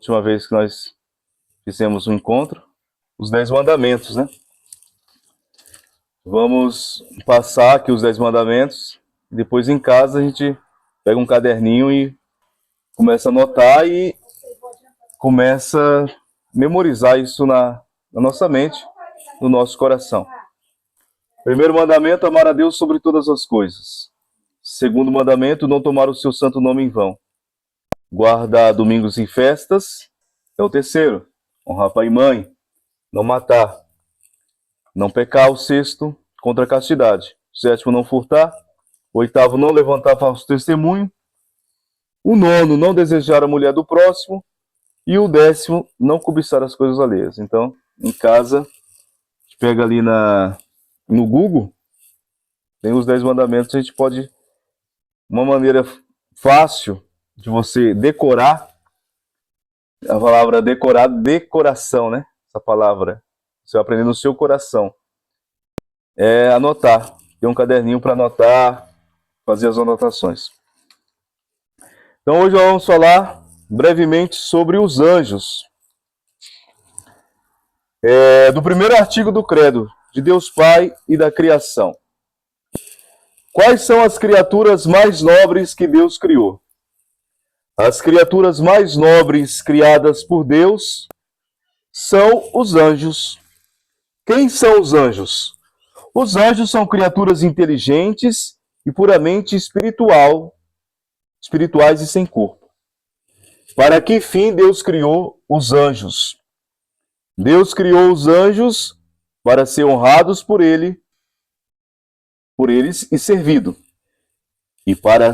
última vez que nós fizemos um encontro, os 10 mandamentos, né? Vamos passar aqui os 10 mandamentos, depois em casa a gente pega um caderninho e começa a anotar e começa a memorizar isso na nossa mente, no nosso coração. Primeiro mandamento, amar a Deus sobre todas as coisas. Segundo mandamento, não tomar o seu santo nome em vão. Guardar domingos e festas. É o terceiro, honrar pai e mãe. Não matar. Não pecar. O sexto, contra a castidade. O sétimo, não furtar. O oitavo, não levantar falso testemunho. O nono, não desejar a mulher do próximo. E o 10º, não cobiçar as coisas alheias. Então, em casa, a gente pega ali no Google, tem os 10 mandamentos, a gente pode, uma maneira fácil de você decorar, a palavra decorar, decoração, né? Essa palavra, você vai aprender no seu coração. É anotar, ter um caderninho para anotar, fazer as anotações. Então hoje vamos falar brevemente sobre os anjos. Do primeiro artigo do Credo, de Deus Pai e da criação. Quais são as criaturas mais nobres que Deus criou? As criaturas mais nobres criadas por Deus são os anjos. Quem são os anjos? Os anjos são criaturas inteligentes e puramente espirituais e sem corpo. Para que fim Deus criou os anjos? Deus criou os anjos para ser honrados por eles e servido, e para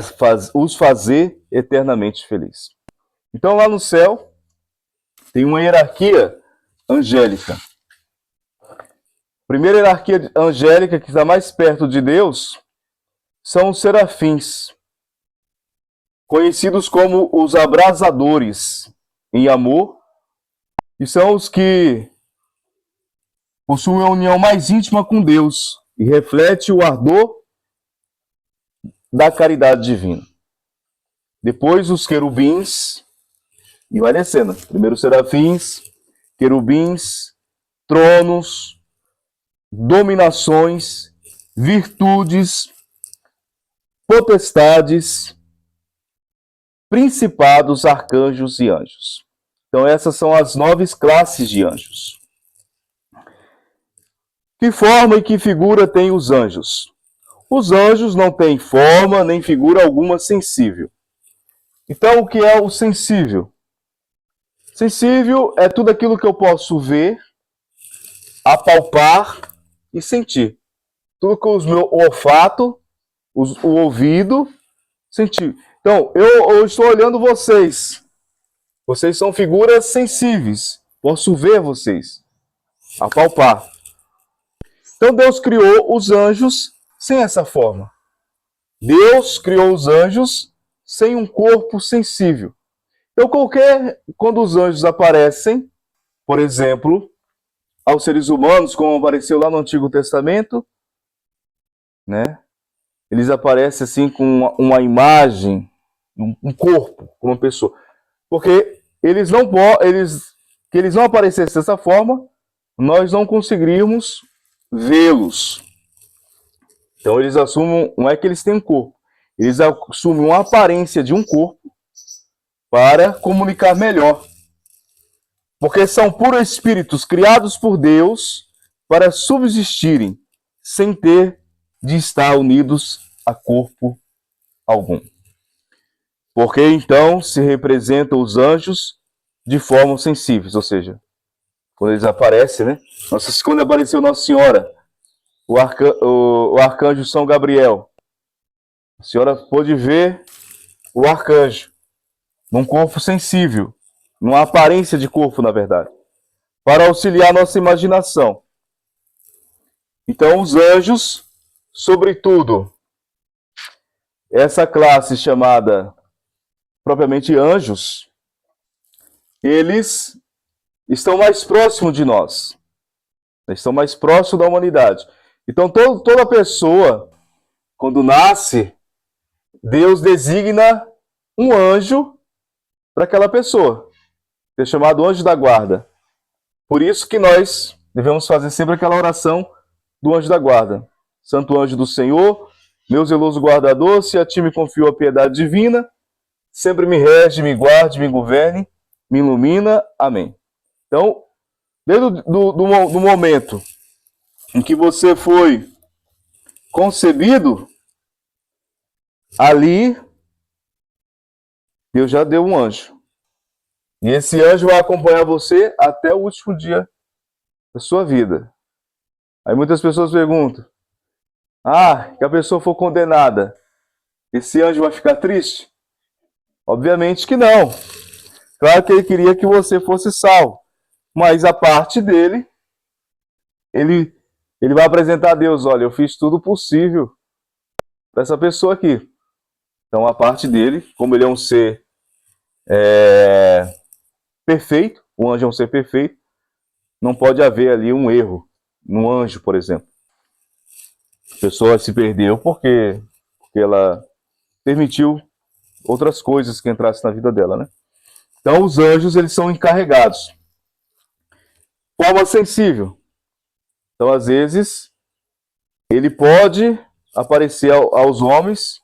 os fazer eternamente felizes. Então lá no céu tem uma hierarquia angélica. A primeira hierarquia angélica que está mais perto de Deus são os serafins, conhecidos como os abrasadores em amor, e são os que possuem a união mais íntima com Deus e reflete o ardor da caridade divina. Depois os querubins, e vai descendo. Primeiro os serafins, querubins, tronos, dominações, virtudes, potestades, principados, arcanjos e anjos. Então essas são as 9 classes de anjos. Que forma e que figura têm os anjos? Os anjos não têm forma nem figura alguma sensível. Então, o que é o sensível? Sensível é tudo aquilo que eu posso ver, apalpar e sentir. Tudo com o meu olfato, o ouvido, sentir. Então, eu estou olhando vocês. Vocês são figuras sensíveis. Posso ver vocês, apalpar. Então Deus criou os anjos sem essa forma. Deus criou os anjos sem um corpo sensível. Então quando os anjos aparecem, por exemplo, aos seres humanos, como apareceu lá no Antigo Testamento, né? Eles aparecem assim com uma imagem, um corpo, com uma pessoa. Porque eles não aparecessem dessa forma, nós não conseguiríamos vê-los. Então eles assumem, não é que eles têm um corpo, eles assumem uma aparência de um corpo para comunicar melhor. Porque são puros espíritos criados por Deus para subsistirem, sem ter de estar unidos a corpo algum. Porque então se representam os anjos de forma sensíveis, ou seja, quando eles aparecem, né? Quando apareceu Nossa Senhora, o arcanjo São Gabriel, a senhora pôde ver o arcanjo num corpo sensível, numa aparência de corpo, na verdade, para auxiliar nossa imaginação. Então, os anjos, sobretudo, essa classe chamada propriamente anjos, eles estão mais próximos de nós. Eles estão mais próximos da humanidade. Então, toda pessoa, quando nasce, Deus designa um anjo para aquela pessoa. ter chamado anjo da guarda. Por isso que nós devemos fazer sempre aquela oração do anjo da guarda. Santo anjo do Senhor, meu zeloso guardador, se a ti me confio a piedade divina, sempre me rege, me guarde, me governe, me ilumina. Amém. Então, desde do momento em que você foi concebido, ali, Deus já deu um anjo. E esse anjo vai acompanhar você até o último dia da sua vida. Aí muitas pessoas perguntam, que a pessoa for condenada, esse anjo vai ficar triste? Obviamente que não. Claro que ele queria que você fosse salvo. Mas a parte dele, ele vai apresentar a Deus, olha, eu fiz tudo possível para essa pessoa aqui. Então a parte dele, como ele é um ser perfeito, o anjo é um ser perfeito, não pode haver ali um erro no anjo, por exemplo. A pessoa se perdeu porque ela permitiu outras coisas que entrassem na vida dela, né? Então os anjos, eles são encarregados. Forma sensível. Então, às vezes, ele pode aparecer aos homens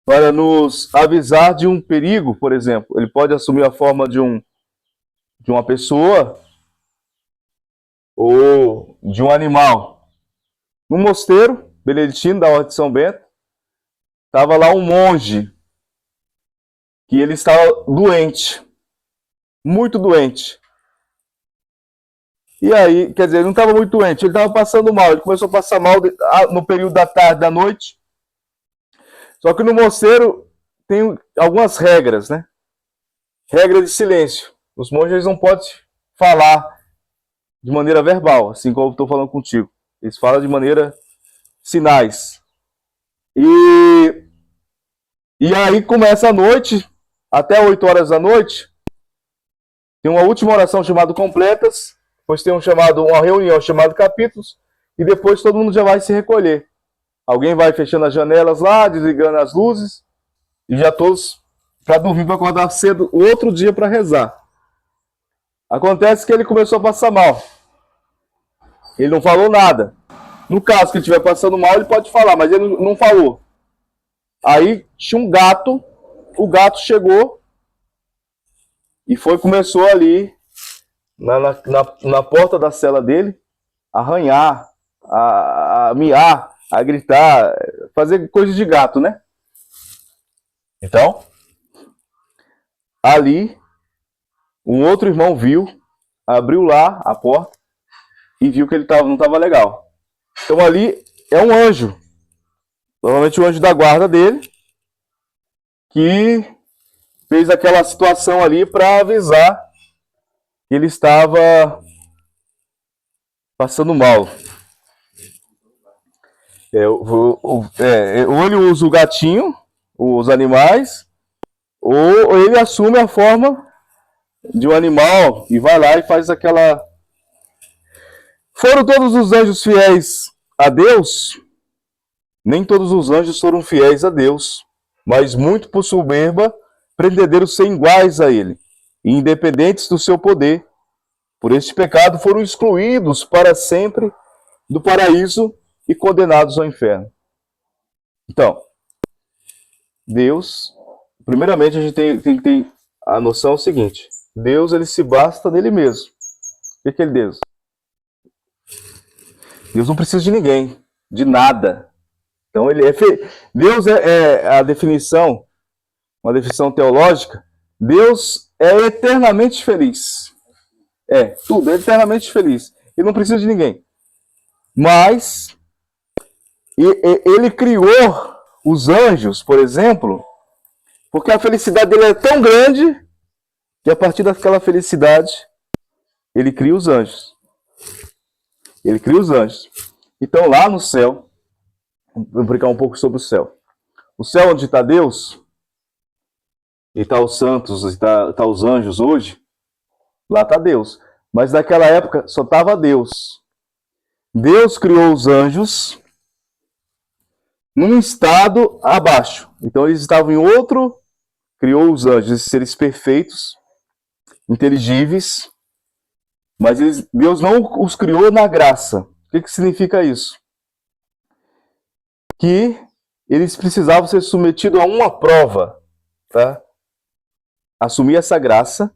para nos avisar de um perigo, por exemplo. Ele pode assumir a forma de uma pessoa ou de um animal. No mosteiro beneditino da Ordem de São Bento, estava lá um monge que ele estava doente, muito doente. E aí, quer dizer, ele não estava muito doente, ele estava passando mal. Ele começou a passar mal no período da tarde, da noite. Só que no mosteiro tem algumas regras, né? Regra de silêncio. Os monges não podem falar de maneira verbal, assim como eu estou falando contigo. Eles falam de maneira sinais. E aí começa a noite, até 8 horas da noite, tem uma última oração chamada completas, depois tem uma reunião chamada capítulos, e depois todo mundo já vai se recolher. Alguém vai fechando as janelas lá, desligando as luzes, e já todos para dormir, para acordar cedo, o outro dia para rezar. Acontece que ele começou a passar mal. Ele não falou nada. No caso que ele estiver passando mal, ele pode falar, mas ele não falou. Aí tinha um gato, o gato chegou e começou ali na porta da cela dele, a arranhar, a miar, a gritar, fazer coisas de gato, né? Então, ali, um outro irmão viu, abriu lá a porta e viu que ele não estava legal. Então ali é um anjo, provavelmente o anjo da guarda dele, que fez aquela situação ali para avisar que ele estava passando mal. Ou ele usa o gatinho, os animais, ou ele assume a forma de um animal e vai lá e faz aquela... Foram todos os anjos fiéis a Deus? Nem todos os anjos foram fiéis a Deus, mas muito por soberba pretenderam ser iguais a ele, e independentes do seu poder. Por este pecado foram excluídos para sempre do paraíso e condenados ao inferno. Então, Deus, primeiramente a gente tem que ter a noção seguinte: Deus, ele se basta dele mesmo. O que é Deus? Deus não precisa de ninguém, de nada. Então Deus é a definição, uma definição teológica. Deus é eternamente feliz. Tudo, é eternamente feliz. Ele não precisa de ninguém. Mas ele criou os anjos, por exemplo, porque a felicidade dele é tão grande que a partir daquela felicidade ele cria os anjos. Ele cria os anjos. Então lá no céu, vou explicar um pouco sobre o céu. O céu onde está Deus, e está os santos, e está os anjos hoje, lá está Deus. Mas naquela época só estava Deus. Deus criou os anjos num estado abaixo. Então eles estavam em outro, criou os anjos, esses seres perfeitos, inteligíveis, mas Deus não os criou na graça. O que significa isso? Que eles precisavam ser submetidos a uma prova, tá? Assumir essa graça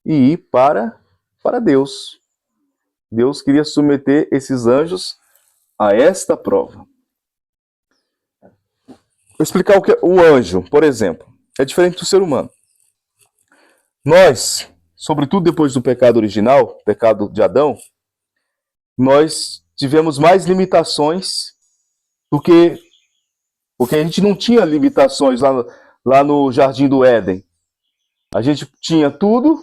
e ir para Deus. Deus queria submeter esses anjos a esta prova. Vou explicar o que o anjo, por exemplo, é diferente do ser humano. Nós, sobretudo depois do pecado original, pecado de Adão, nós tivemos mais limitações porque a gente não tinha limitações lá no Jardim do Éden. A gente tinha tudo,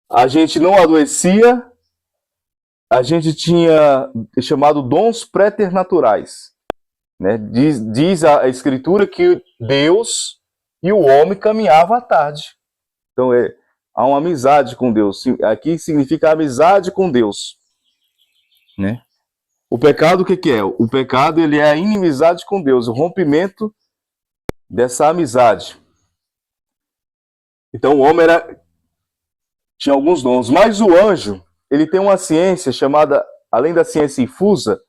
a gente não adoecia, a gente tinha chamado dons preternaturais. Né? Diz a Escritura que Deus e o homem caminhavam à tarde. Então há uma amizade com Deus. Aqui significa amizade com Deus. Né? O pecado, o que é? O pecado ele é a inimizade com Deus, o rompimento dessa amizade. Então o homem tinha alguns dons, mas o anjo ele tem uma ciência chamada, além da ciência infusa,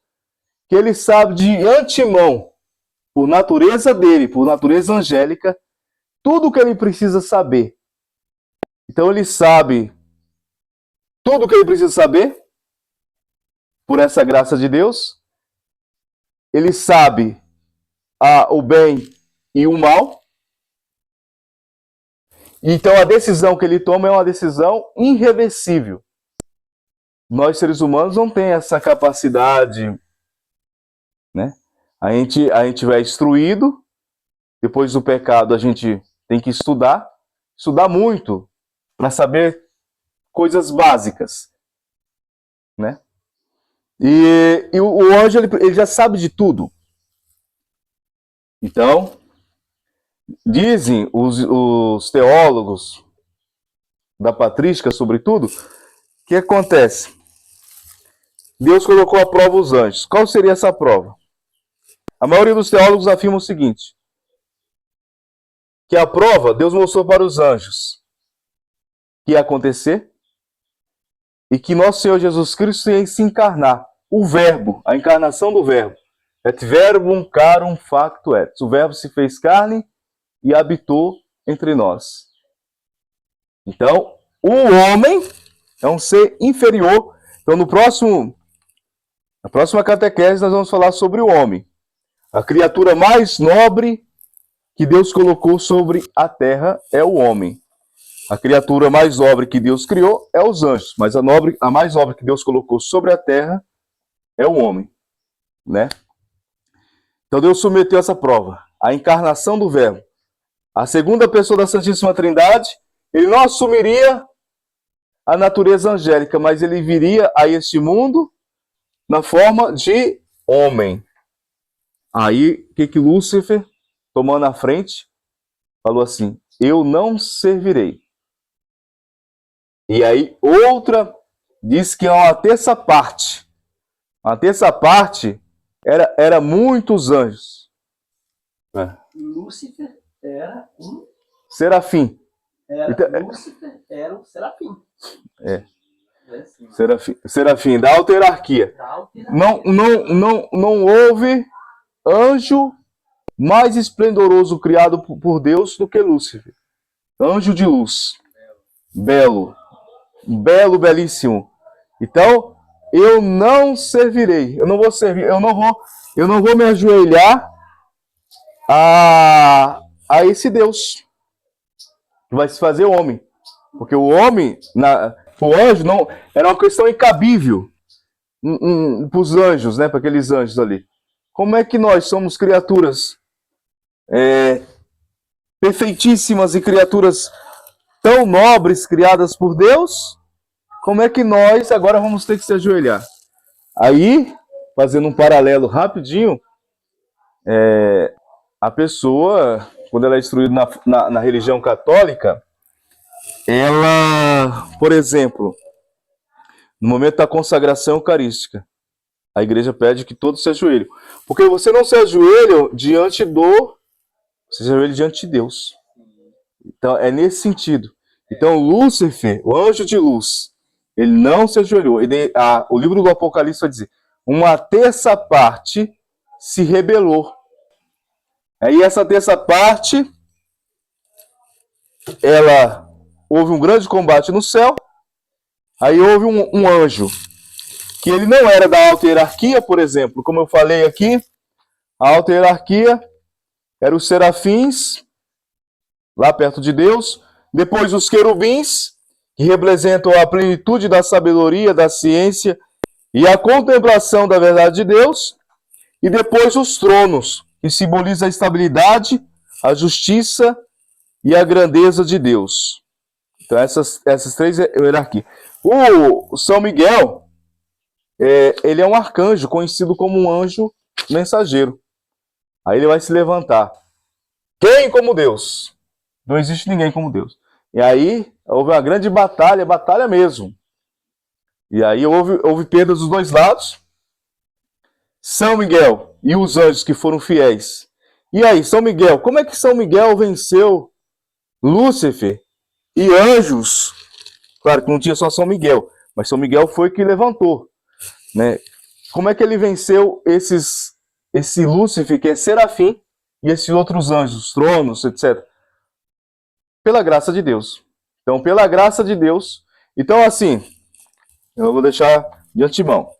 que ele sabe de antemão, por natureza dele, por natureza angélica, tudo o que ele precisa saber. Então ele sabe tudo o que ele precisa saber, por essa graça de Deus. Ele sabe o bem e o mal. Então a decisão que ele toma é uma decisão irreversível. Nós, seres humanos, não temos essa capacidade, né? A gente é instruído, depois do pecado a gente tem que estudar muito, para saber coisas básicas, né? E o anjo, ele já sabe de tudo. Então, dizem os teólogos da patrística, sobretudo, o que acontece? Deus colocou à prova os anjos. Qual seria essa prova? A maioria dos teólogos afirma o seguinte, que a prova Deus mostrou para os anjos que ia acontecer e que nosso Senhor Jesus Cristo ia se encarnar. O verbo, a encarnação do verbo. Et verbum carum facto est. O verbo se fez carne e habitou entre nós. Então, o homem é um ser inferior. Então, na próxima catequese, nós vamos falar sobre o homem. A criatura mais nobre que Deus colocou sobre a terra é o homem. A criatura mais nobre que Deus criou é os anjos, mas a mais nobre que Deus colocou sobre a terra é o homem, né? Então Deus submeteu essa prova, a encarnação do Verbo. A segunda pessoa da Santíssima Trindade, ele não assumiria a natureza angélica, mas ele viria a este mundo na forma de homem. Aí, o que Lúcifer, tomando a frente, falou assim, eu não servirei. E aí, outra diz que é uma terça parte. Uma terça parte era muitos anjos. Lúcifer era um serafim. Lúcifer era um serafim. Serafim, da alta hierarquia. Não houve anjo mais esplendoroso criado por Deus do que Lúcifer. Anjo de luz. Belo, belíssimo. Então, eu não servirei, eu não vou servir, eu não vou me ajoelhar a esse Deus que vai se fazer homem. Porque o homem, o anjo, não, era uma questão incabível para os anjos, né, para aqueles anjos ali. Como é que nós somos criaturas perfeitíssimas e criaturas tão nobres, criadas por Deus, como é que nós agora vamos ter que se ajoelhar? Aí, fazendo um paralelo rapidinho, a pessoa, quando ela é instruída na religião católica, ela, por exemplo, no momento da consagração eucarística, a igreja pede que todos se ajoelhem. Porque você não se ajoelha você se ajoelha diante de Deus. Então, é nesse sentido. Então, Lúcifer, o anjo de luz, ele não se ajoelhou. O livro do Apocalipse vai dizer, uma terça parte se rebelou. Aí essa terça parte, houve um grande combate no céu. Aí houve um anjo, que ele não era da alta hierarquia, por exemplo, como eu falei aqui, a alta hierarquia eram os serafins, lá perto de Deus, depois os querubins, que representam a plenitude da sabedoria, da ciência e a contemplação da verdade de Deus, e depois os tronos, que simbolizam a estabilidade, a justiça e a grandeza de Deus. Então essas três hierarquias. O São Miguel, ele é um arcanjo, conhecido como um anjo mensageiro. Aí ele vai se levantar. Quem como Deus? Não existe ninguém como Deus. E aí houve uma grande batalha, batalha mesmo. E aí houve perdas dos dois lados. São Miguel e os anjos que foram fiéis. E aí, São Miguel, como é que São Miguel venceu Lúcifer e anjos? Claro que não tinha só São Miguel, mas São Miguel foi que levantou, né? Como é que ele venceu esse Lúcifer, que é serafim, e esses outros anjos, tronos, etc. Pela graça de Deus. Então, pela graça de Deus. Então, assim, eu vou deixar de antemão.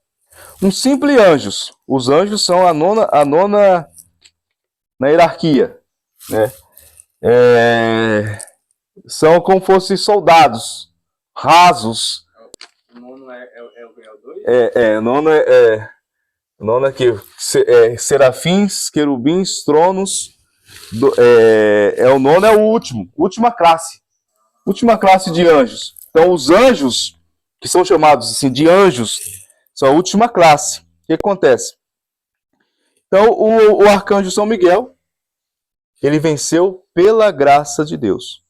Um simples anjos. Os anjos são a nona na hierarquia, né? São como fossem soldados rasos. O nono é o 2? O nono aqui, serafins, querubins, tronos. O nono é o último, última classe de anjos. Então, os anjos, que são chamados assim de anjos, são a última classe. O que acontece? Então, o arcanjo São Miguel, ele venceu pela graça de Deus.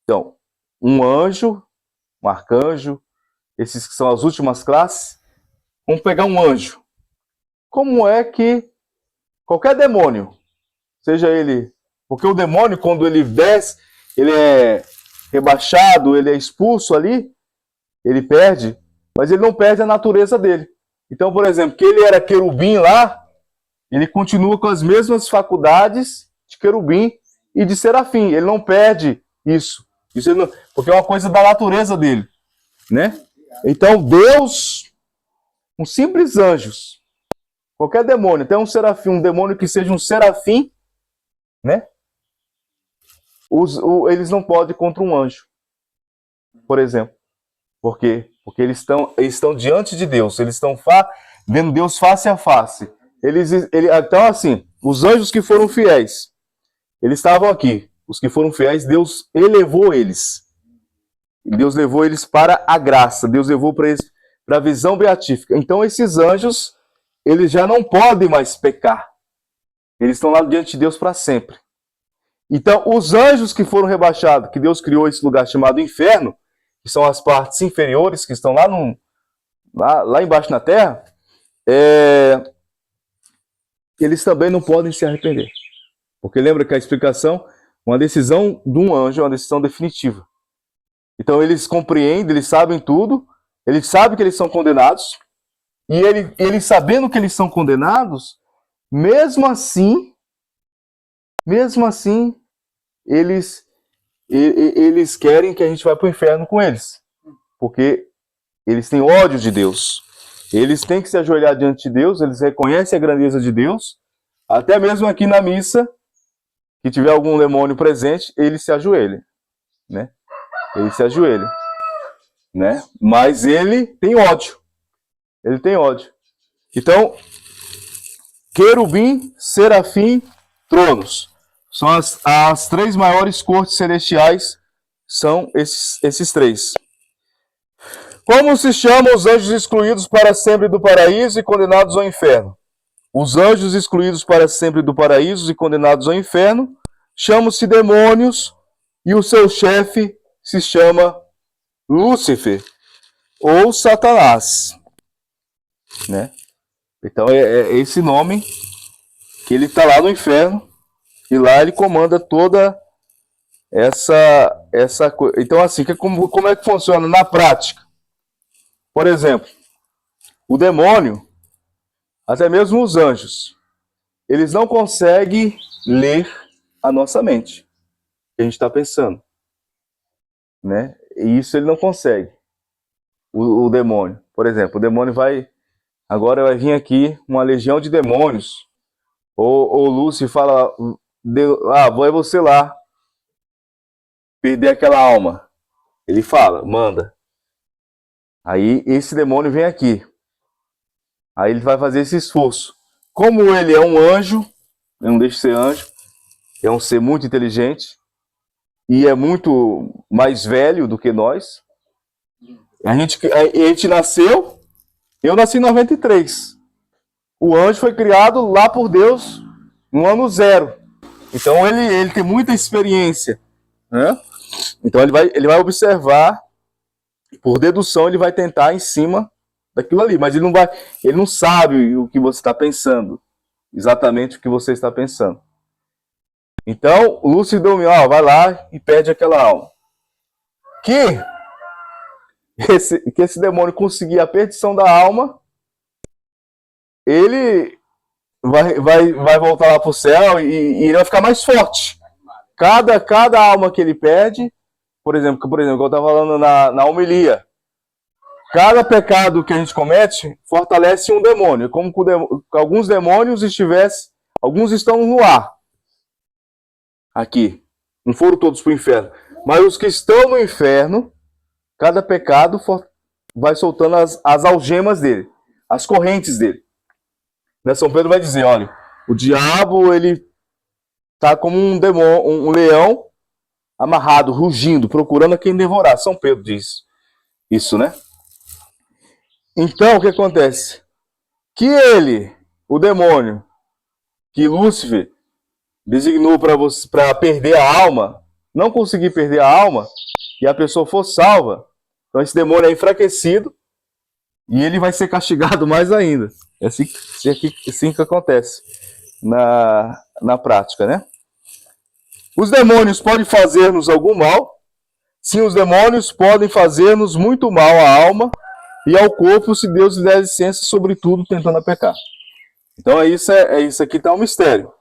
Então, um anjo, um arcanjo, esses que são as últimas classes, vamos pegar um anjo. Como é que qualquer demônio, seja ele... Porque o demônio, quando ele desce, ele é rebaixado, ele é expulso ali, ele perde, mas ele não perde a natureza dele. Então, por exemplo, que ele era querubim lá, ele continua com as mesmas faculdades de querubim e de serafim. Ele não perde isso. Porque é uma coisa da natureza dele, né? Então, Deus, um simples anjos, qualquer demônio, até um serafim, um demônio que seja um serafim, né? Eles não podem contra um anjo, por exemplo. Por quê? Porque eles estão diante de Deus, eles estão vendo Deus face a face. Então, assim, os anjos que foram fiéis, eles estavam aqui. Os que foram fiéis, Deus elevou eles. Deus levou eles para a graça, Deus levou para a visão beatífica. Então, esses anjos, eles já não podem mais pecar. Eles estão lá diante de Deus para sempre. Então, os anjos que foram rebaixados, que Deus criou esse lugar chamado inferno, que são as partes inferiores, que estão lá embaixo na terra, eles também não podem se arrepender. Porque lembra que a explicação, uma decisão de um anjo é uma decisão definitiva. Então, eles compreendem, eles sabem tudo, eles sabem que eles são condenados, e eles sabendo que eles são condenados, mesmo assim, eles querem que a gente vá para o inferno com eles. Porque eles têm ódio de Deus. Eles têm que se ajoelhar diante de Deus, eles reconhecem a grandeza de Deus. Até mesmo aqui na missa, que tiver algum demônio presente, ele se ajoelha, né? Ele se ajoelha, né? Mas ele tem ódio. Ele tem ódio. Então, querubim, serafim, tronos. São as três maiores cortes celestiais, são esses três. Como se chamam os anjos excluídos para sempre do paraíso e condenados ao inferno? Os anjos excluídos para sempre do paraíso e condenados ao inferno chamam-se demônios e o seu chefe se chama Lúcifer ou Satanás, né? Então é esse nome que ele está lá no inferno e lá ele comanda toda essa Então, assim, como é que funciona na prática? Por exemplo, o demônio, até mesmo os anjos, eles não conseguem ler a nossa mente, o que a gente está pensando, né? E isso ele não consegue. O demônio, por exemplo, o demônio agora vai vir aqui uma legião de demônios, ou Lúcifer fala, vai você lá perder aquela alma. Ele fala, manda. Aí esse demônio vem aqui. Aí ele vai fazer esse esforço. Como ele é um anjo, ele não deixa de ser anjo, é um ser muito inteligente e é muito mais velho do que nós. A gente nasceu, eu nasci em 93. O anjo foi criado lá por Deus no ano 0. Então ele tem muita experiência, né? Então ele vai observar, por dedução ele vai tentar em cima daquilo ali, mas ele não sabe o que você está pensando, exatamente o que você está pensando. Então, o Lúcifer deu vai lá e perde aquela alma. Que esse demônio conseguir a perdição da alma, ele vai voltar lá para o céu e ele vai ficar mais forte. Cada alma que ele perde, por exemplo, eu estava falando na homilia, cada pecado que a gente comete fortalece um demônio, como que alguns demônios alguns estão no ar, aqui, não foram todos para o inferno, mas os que estão no inferno, cada pecado vai soltando as algemas dele, as correntes dele. Né? São Pedro vai dizer, olha, o diabo, ele está como um leão amarrado, rugindo, procurando a quem devorar. São Pedro diz isso, né? Então, o que acontece? Que o demônio, que Lúcifer designou para perder a alma, não conseguir perder a alma, e a pessoa for salva, então esse demônio é enfraquecido, e ele vai ser castigado mais ainda. É assim que acontece na prática, né? Os demônios podem fazer-nos algum mal? Sim, os demônios podem fazer-nos muito mal à alma e ao corpo, se Deus lhe der licença, sobretudo tentando pecar. Então isso aqui está um mistério.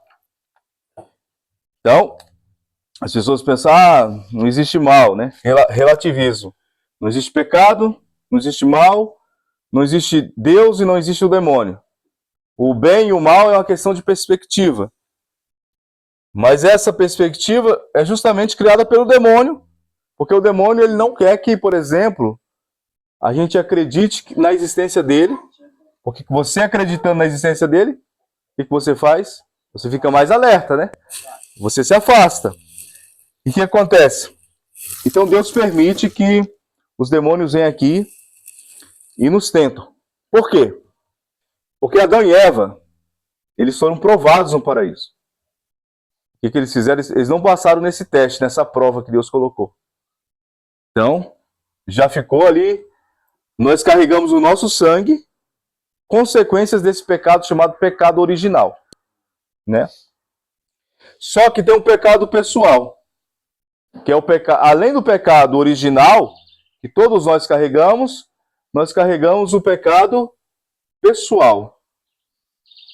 Então, as pessoas pensam, não existe mal, né? Relativismo. Não existe pecado, não existe mal, não existe Deus e não existe o demônio. O bem e o mal é uma questão de perspectiva. Mas essa perspectiva é justamente criada pelo demônio, porque o demônio ele não quer que, por exemplo, a gente acredite na existência dele, porque você acreditando na existência dele, o que você faz? Você fica mais alerta, né? Você se afasta. E o que acontece? Então Deus permite que os demônios venham aqui e nos tentam. Por quê? Porque Adão e Eva, eles foram provados no paraíso. O que eles fizeram? Eles não passaram nesse teste, nessa prova que Deus colocou. Então, já ficou ali, nós carregamos o nosso sangue, consequências desse pecado chamado pecado original, né? Só que tem um pecado pessoal, que é o pecado, além do pecado original, que todos nós carregamos o pecado pessoal.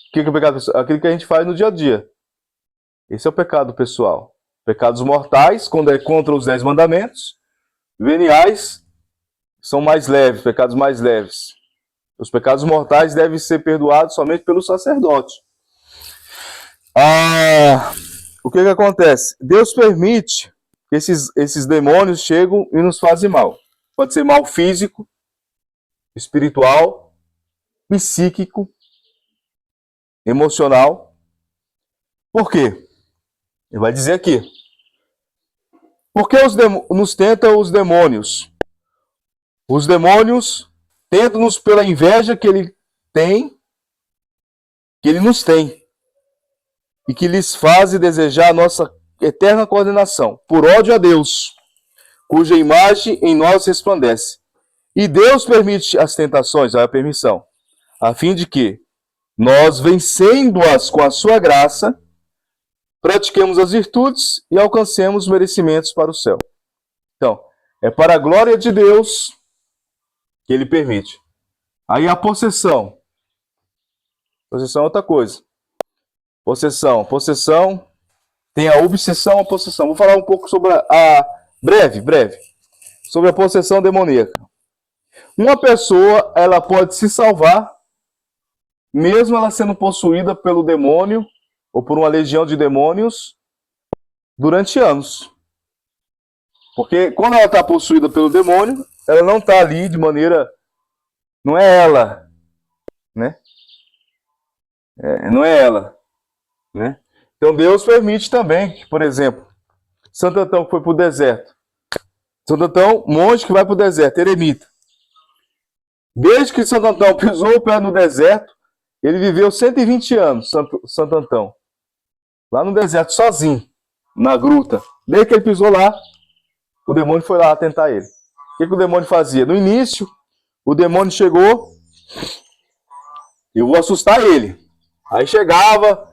O que é o pecado pessoal? Aquilo que a gente faz no dia a dia. Esse é o pecado pessoal. Pecados mortais, quando é contra os 10 mandamentos. Veniais, são mais leves, pecados mais leves. Os pecados mortais devem ser perdoados somente pelo sacerdote. O que acontece? Deus permite que esses demônios chegam e nos fazem mal. Pode ser mal físico, espiritual, psíquico, emocional. Por quê? Ele vai dizer aqui. Por que nos tentam os demônios? Os demônios tentam-nos pela inveja que ele nos tem, e que lhes faz desejar a nossa eterna condenação, por ódio a Deus, cuja imagem em nós resplandece. E Deus permite as tentações, a permissão, a fim de que nós, vencendo-as com a sua graça, pratiquemos as virtudes e alcancemos merecimentos para o céu. Então, é para a glória de Deus que ele permite. Aí a possessão. Possessão é outra coisa. Possessão. Possessão tem a obsessão, a possessão. Vou falar um pouco sobre breve, sobre a possessão demoníaca. Uma pessoa, ela pode se salvar, mesmo ela sendo possuída pelo demônio, ou por uma legião de demônios, durante anos. Porque quando ela está possuída pelo demônio, ela não está ali de maneira... Não é ela, né? Não é ela, né? Então Deus permite também que, por exemplo, Santo Antão que foi para o deserto. Santo Antão, monge que vai para o deserto, eremita. Desde que Santo Antão pisou o pé no deserto, ele viveu 120 anos, Santo Antão. Lá no deserto, sozinho, na gruta. Desde que ele pisou lá, o demônio foi lá tentar ele. O que o demônio fazia? No início, o demônio chegou, eu vou assustar ele. Aí chegava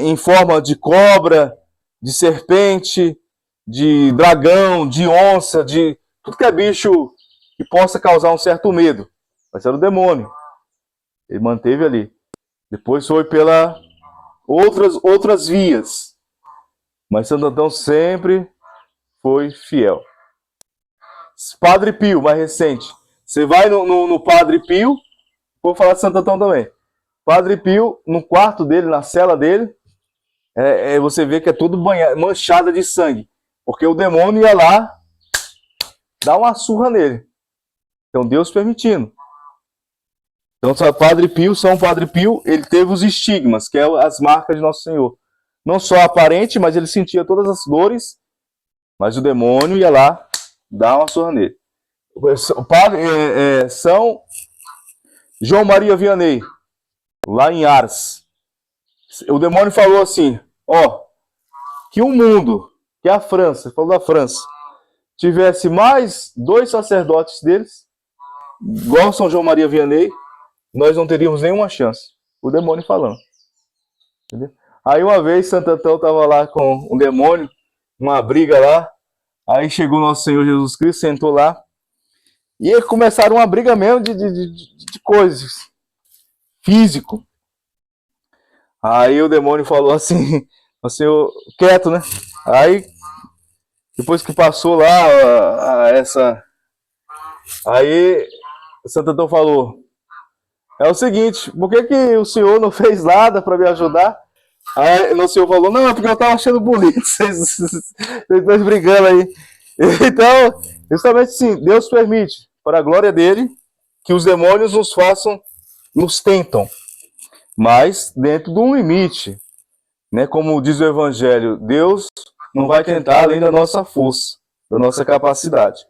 em forma de cobra, de serpente, de dragão, de onça, de tudo que é bicho que possa causar um certo medo. Mas era o demônio. Ele manteve ali. Depois foi pela outras vias. Mas Santo Antão sempre foi fiel. Padre Pio, mais recente. Você vai no Padre Pio, vou falar de Santo Antão também. Padre Pio, no quarto dele, na cela dele, você vê que é tudo manchada de sangue. Porque o demônio ia lá dar uma surra nele. Então Deus permitindo. Então São Padre Pio, ele teve os estigmas, que é as marcas de Nosso Senhor. Não só aparente, mas ele sentia todas as dores, mas o demônio ia lá dar uma surra nele. O padre São João Maria Vianney, lá em Ars. O demônio falou assim, que o mundo, que a França, falou da França, tivesse mais 2 sacerdotes deles, igual São João Maria Vianney, nós não teríamos nenhuma chance. O demônio falando. Entendeu? Aí uma vez Santo Antão estava lá com um demônio, uma briga lá, aí chegou nosso Senhor Jesus Cristo, sentou lá, e eles começaram uma briga mesmo de coisas, físico. Aí o demônio falou assim, o Senhor, quieto, né? Aí, depois que passou lá aí Santo Antão falou, é o seguinte, por que o senhor não fez nada para me ajudar? Aí o senhor falou, não, é porque eu estava achando bonito, vocês dois brigando aí. Então, justamente sim, Deus permite, para a glória dele, que os demônios nos tentam, mas dentro de um limite, né? Como diz o Evangelho, Deus não vai tentar além da nossa força, da nossa capacidade.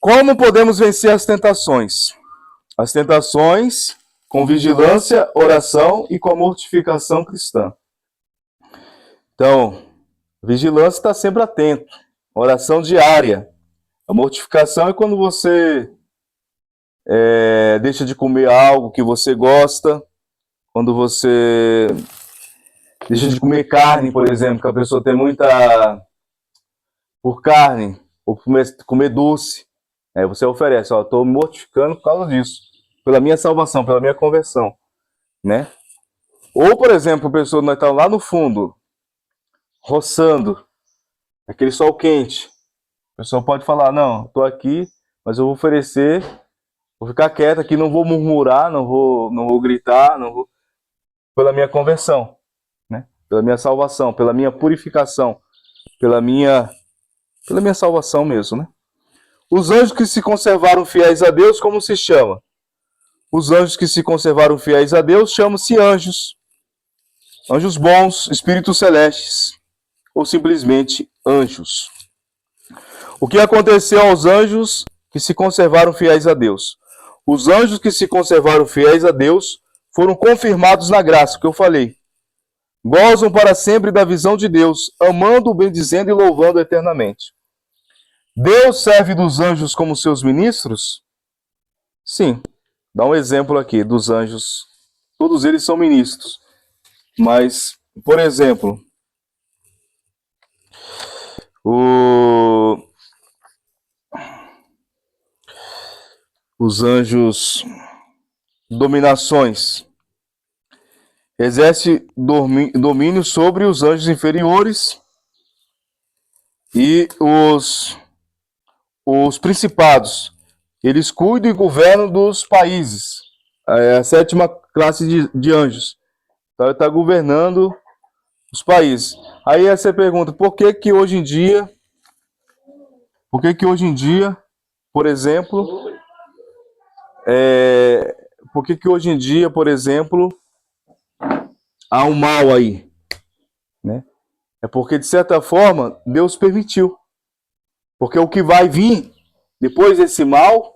Como podemos vencer as tentações? As tentações com vigilância, oração e com a mortificação cristã. Então, vigilância está sempre atento. Oração diária. A mortificação é quando você deixa de comer algo que você gosta, quando você deixa de comer carne, por exemplo, que a pessoa tem muita por carne, ou comer doce. Aí você oferece, estou me mortificando por causa disso, pela minha salvação, pela minha conversão, né? Ou, por exemplo, a pessoa nós estamos lá no fundo, roçando, aquele sol quente. A pessoa pode falar, não, estou aqui, mas eu vou oferecer, vou ficar quieto aqui, não vou murmurar, não vou gritar, pela minha conversão, né? Pela minha salvação, pela minha purificação, pela minha salvação mesmo, né? Os anjos que se conservaram fiéis a Deus, como se chama? Os anjos que se conservaram fiéis a Deus chamam-se anjos. Anjos bons, espíritos celestes, ou simplesmente anjos. O que aconteceu aos anjos que se conservaram fiéis a Deus? Os anjos que se conservaram fiéis a Deus foram confirmados na graça, que eu falei. Gozam para sempre da visão de Deus, amando, bendizendo e louvando eternamente. Deus serve dos anjos como seus ministros? Sim. Dá um exemplo aqui dos anjos. Todos eles são ministros. Mas, por exemplo, O... Os anjos, dominações. Exerce domínio sobre os anjos inferiores e os principados. Eles cuidam e governam dos países. É a sétima classe de anjos. Então, ele está governando os países. Aí você pergunta, por que que hoje em dia, por exemplo, há um mal aí, né? É porque, de certa forma, Deus permitiu. Porque o que vai vir depois desse mal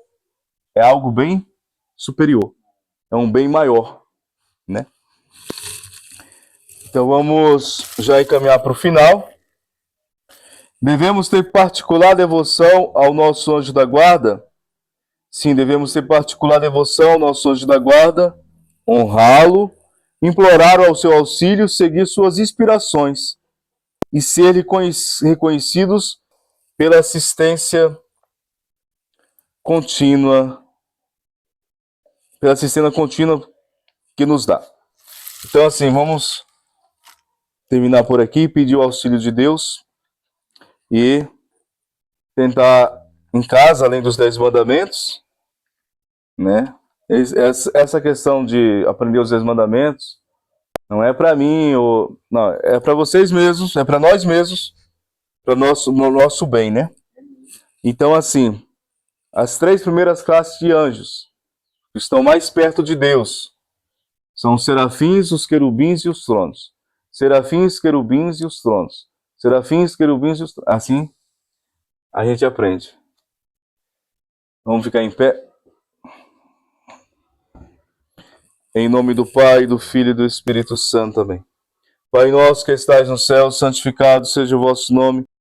é algo bem superior. É um bem maior, né? Então vamos já encaminhar para o final. Devemos ter particular devoção ao nosso anjo da guarda? Sim, devemos ter particular devoção ao nosso anjo da guarda, honrá-lo, implorar ao seu auxílio, seguir suas inspirações e ser reconhecidos pela assistência contínua, que nos dá. Então, assim, vamos terminar por aqui, pedir o auxílio de Deus e tentar em casa, além dos 10 mandamentos, né? Essa questão de aprender os 10 mandamentos não é para mim, não, é para vocês mesmos, é para nós mesmos, para no nosso bem, né? Então, assim, as 3 primeiras classes de anjos que estão mais perto de Deus são os serafins, os querubins e os tronos. Serafins, querubins e os tronos. Serafins, querubins e os tronos. Assim a gente aprende. Vamos ficar em pé. Em nome do Pai, do Filho e do Espírito Santo. Amém. Pai nosso que estais no céu, santificado seja o vosso nome.